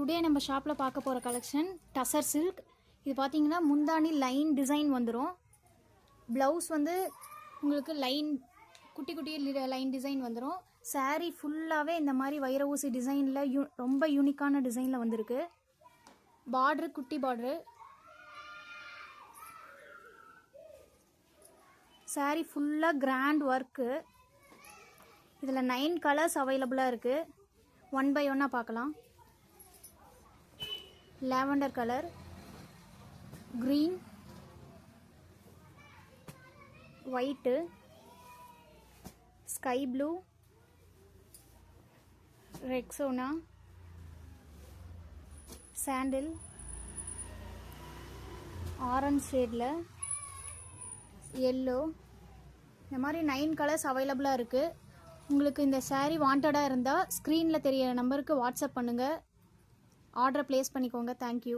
Today நம்ம ஷாப்பில் பார்க்க போகிற கலெக்ஷன் டசர் சில்க். இது பார்த்தீங்கன்னா முந்தானி லைன் டிசைன் வந்துடும். ப்ளவுஸ் வந்து உங்களுக்கு குட்டி குட்டி லைன் டிசைன் வந்துடும். சாரீ ஃபுல்லாகவே இந்த மாதிரி வைர ஊசி டிசைனில் ரொம்ப யூனிக்கான டிசைனில் வந்திருக்கு. பார்ட்ரு குட்டி பார்ட்ரு. சாரீ ஃபுல்லாக கிராண்ட் ஒர்க்கு. இதில் 9 கலர்ஸ் அவைலபிளாக இருக்குது. 1 by 1 பார்க்கலாம். Lavender colour, green, white, sky blue, Rexona, sandal, orange ஷேடில், எல்லோ, இந்த மாதிரி 9 கலர்ஸ் அவைலபிளாக இருக்குது. உங்களுக்கு இந்த சாரீ வாண்டடாக இருந்தால் ஸ்க்ரீனில் தெரியிற நம்பருக்கு வாட்ஸ்அப் பண்ணுங்கள். ஆர்டரை ப்ளேஸ் பண்ணிக்கோங்க. தேங்க்யூ.